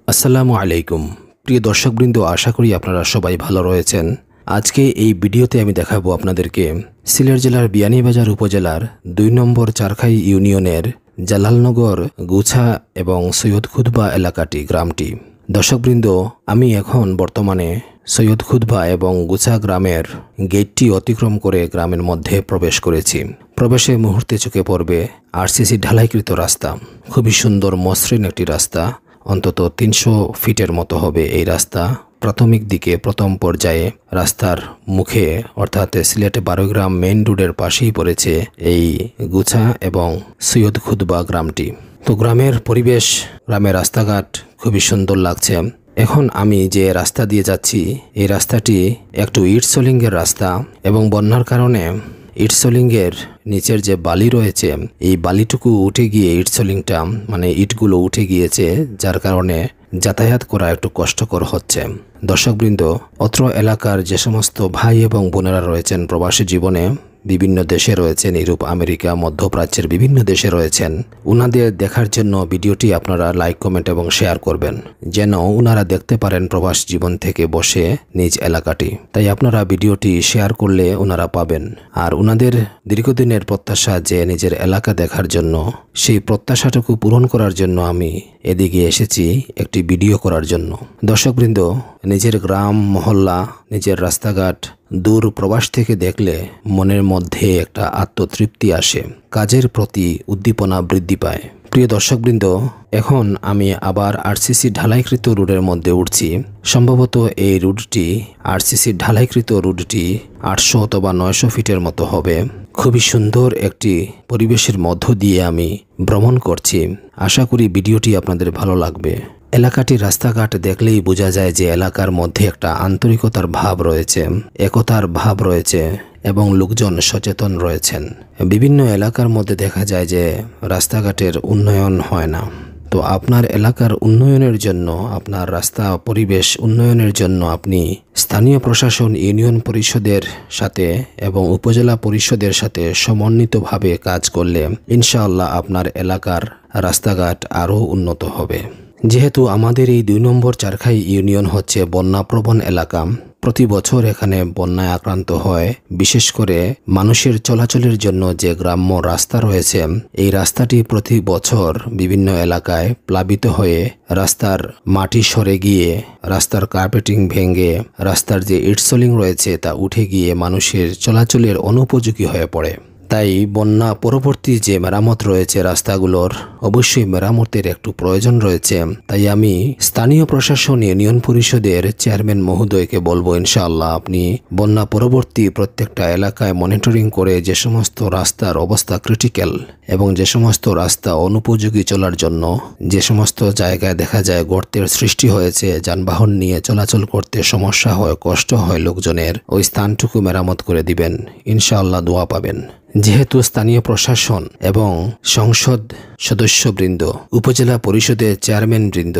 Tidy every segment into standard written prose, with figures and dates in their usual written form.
আসসালামু আলাইকুম প্রিয় দর্শকবৃন্দ, আশা করি আপনারা সবাই ভালো রয়েছেন। আজকে এই ভিডিওতে আমি দেখাবো আপনাদেরকে সিলেট জেলার বিয়ানীবাজার উপজেলার ২ নম্বর চারখাই ইউনিয়নের জালালনগর গুছা এবং সৈয়দ খুতবা এলাকাটি গ্রামটি। দর্শকবৃন্দ, আমি এখন বর্তমানে সৈয়দ খুতবা এবং গুছা গ্রামের গেটটি অতিক্রম করে গ্রামের মধ্যে প্রবেশ করেছি। প্রবেশে মুহূর্তে চোখে পড়বে আরসিসি ঢালাইকৃত রাস্তা। খুবই সুন্দর মসৃণ একটি রাস্তা, অন্তত ৩০০ ফিটের মতো হবে এই রাস্তা। প্রাথমিক দিকে প্রথম পর্যায়ে রাস্তার মুখে অর্থাৎ সিলেট ১২ গ্রাম মেইন রোডের পাশেই পড়েছে এই গুছা এবং সৈয়দ খুতবা গ্রামটি। তো গ্রামের পরিবেশ, গ্রামের রাস্তাঘাট খুবই সুন্দর লাগছে। এখন আমি যে রাস্তা দিয়ে যাচ্ছি এই রাস্তাটি একটু ইটসলিংয়ের রাস্তা এবং বন্যার কারণে ইটসলিংয়ের নিচের যে বালি রয়েছে এই বালিটুকু উঠে গিয়ে ইটসলিংটা মানে ইটগুলো উঠে গিয়েছে, যার কারণে যাতায়াত করা একটু কষ্টকর হচ্ছে। দর্শকবৃন্দ, অত্র এলাকার যে সমস্ত ভাই এবং বোনেরা রয়েছেন প্রবাসী জীবনে, বিভিন্ন দেশে রয়েছেন, ইউরোপ, আমেরিকা, মধ্যপ্রাচ্যের বিভিন্ন দেশে রয়েছেন, উনাদের দেখার জন্য ভিডিওটি আপনারা লাইক, কমেন্ট এবং শেয়ার করবেন, যেন উনারা দেখতে পারেন প্রবাস জীবন থেকে বসে নিজ এলাকাটি। তাই আপনারা ভিডিওটি শেয়ার করলে ওনারা পাবেন। আর উনাদের দীর্ঘদিনের প্রত্যাশা যে নিজের এলাকা দেখার জন্য, সেই প্রত্যাশাটুকু পূরণ করার জন্য আমি এদিকে এসেছি একটি ভিডিও করার জন্য। দর্শকবৃন্দ, নিজের গ্রাম, মহল্লা, নিজের রাস্তাঘাট দূর প্রবাস থেকে দেখলে মনের মধ্যে একটা আত্মতৃপ্তি আসে, কাজের প্রতি উদ্দীপনা বৃদ্ধি পায়। প্রিয় দর্শকবৃন্দ, এখন আমি আবার আরসিসি ঢালাইকৃত রোডের মধ্যে উঠছি। সম্ভবত এই রুটটি, আরসিসি ঢালাইকৃত রুটটি ৮০০ অথবা ৯০০ ফিটের মতো হবে। খুবই সুন্দর একটি পরিবেশের মধ্য দিয়ে আমি ভ্রমণ করছি। আশা করি ভিডিওটি আপনাদের ভালো লাগবে। এলাকাটির রাস্তাঘাট দেখলেই বোঝা যায় যে এলাকার মধ্যে একটা আন্তরিকতার ভাব রয়েছে, একতার ভাব রয়েছে এবং লোকজন সচেতন রয়েছেন। বিভিন্ন এলাকার মধ্যে দেখা যায় যে রাস্তাঘাটের উন্নয়ন হয় না। তো আপনার এলাকার উন্নয়নের জন্য, আপনার রাস্তা পরিবেশ উন্নয়নের জন্য আপনি স্থানীয় প্রশাসন, ইউনিয়ন পরিষদের সাথে এবং উপজেলা পরিষদের সাথে সমন্বিতভাবে কাজ করলে ইনশাআল্লাহ আপনার এলাকার রাস্তাঘাট আরও উন্নত হবে। যেহেতু আমাদের এই ২ নম্বর চারখাই ইউনিয়ন হচ্ছে বন্যাপ্রবণ এলাকা, প্রতি বছর এখানে বন্যায় আক্রান্ত হয়। বিশেষ করে মানুষের চলাচলের জন্য যে গ্রাম্য রাস্তা রয়েছে, এই রাস্তাটি প্রতি বছর বিভিন্ন এলাকায় প্লাবিত হয়ে রাস্তার মাটি সরে গিয়ে, রাস্তার কার্পেটিং ভেঙে, রাস্তার যে ইটসলিং রয়েছে তা উঠে গিয়ে মানুষের চলাচলের অনুপযোগী হয়ে পড়ে। তাই বন্যা পরবর্তী যে মেরামত রয়েছে রাস্তাগুলোর, অবশ্যই মেরামতের একটু প্রয়োজন রয়েছে। তাই আমি স্থানীয় প্রশাসন, ইউনিয়ন পরিষদের চেয়ারম্যান মহোদয়কে বলবো, ইনশাআল্লাহ আপনি বন্যা পরবর্তী প্রত্যেকটা এলাকায় মনিটরিং করে যে সমস্ত রাস্তার অবস্থা ক্রিটিক্যাল এবং যে সমস্ত রাস্তা অনুপযোগী চলার জন্য, যে সমস্ত জায়গায় দেখা যায় গর্তের সৃষ্টি হয়েছে, যানবাহন নিয়ে চলাচল করতে সমস্যা হয়, কষ্ট হয় লোকজনের, ওই স্থানটুকু মেরামত করে দিবেন। ইনশাআল্লাহ দোয়া পাবেন। যেহেতু স্থানীয় প্রশাসন এবং সংসদ সদস্যবৃন্দ, উপজেলা পরিষদের চেয়ারম্যানবৃন্দ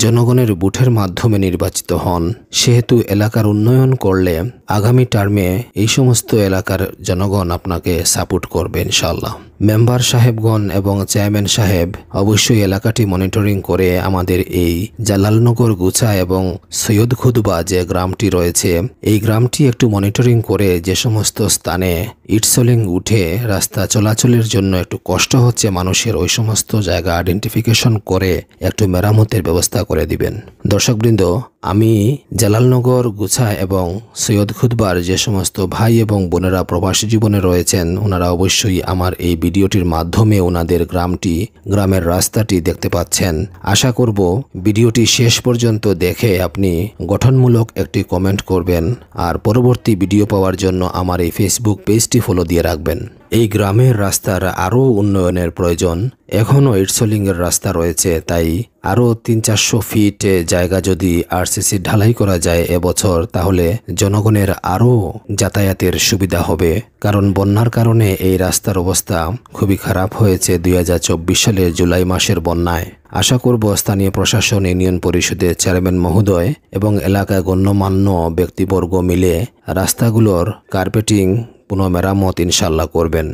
জনগণের ভোটের মাধ্যমে নির্বাচিত হন, সেহেতু এলাকার উন্নয়ন করলে আগামী টার্মে এই সমস্ত এলাকার জনগণ আপনাকে সাপোর্ট করবে ইনশাআল্লাহ। মেম্বার সাহেবগণ এবং চেয়ারম্যান সাহেব অবশ্যই এলাকাটি মনিটরিং করে আমাদের এই জালালনগর গুছা এবং সৈয়দ খুতবা যে গ্রামটি রয়েছে, এই গ্রামটি একটু মনিটরিং করে যে সমস্ত স্থানে ইটসলিং উঠে রাস্তা চলাচলের জন্য একটু কষ্ট হচ্ছে মানুষের, ওই সমস্ত জায়গা আইডেন্টিফিকেশন করে একটু মেরামতের ব্যবস্থা করে দিবেন। দর্শকবৃন্দ, আমি জালালনগর গুছা এবং সৈয়দ খুতবার যে সমস্ত ভাই এবং বোনেরা প্রবাসী জীবনে রয়েছেন, ওনারা অবশ্যই আমার এই ভিডিওটির মাধ্যমে ওনাদের গ্রামের রাস্তাটি দেখতে পাচ্ছেন। আশা করব ভিডিওটি শেষ পর্যন্ত দেখে আপনি গঠনমূলক একটি কমেন্ট করবেন আর পরবর্তী ভিডিও পাওয়ার জন্য আমার এই ফেসবুক পেজটি ফলো দিয়ে রাখবেন। এই গ্রামের রাস্তার আরও উন্নয়নের প্রয়োজন। এখনও ইটসলিংয়ের রাস্তা রয়েছে, তাই আরও ৩০০-৪০০ ফিট জায়গা যদি আরসিসি ঢালাই করা যায় এবছর, তাহলে জনগণের আরও যাতায়াতের সুবিধা হবে। কারণ বন্যার কারণে এই রাস্তার অবস্থা খুবই খারাপ হয়েছে ২০২৪ সালের জুলাই মাসের বন্যায়। আশা করব স্থানীয় প্রশাসন, ইউনিয়ন পরিষদের চেয়ারম্যান মহোদয় এবং এলাকায় গণ্যমান্য ব্যক্তিবর্গ মিলে রাস্তাগুলোর কার্পেটিং পুনঃমেরামত ইনশাআল্লাহ করবেন।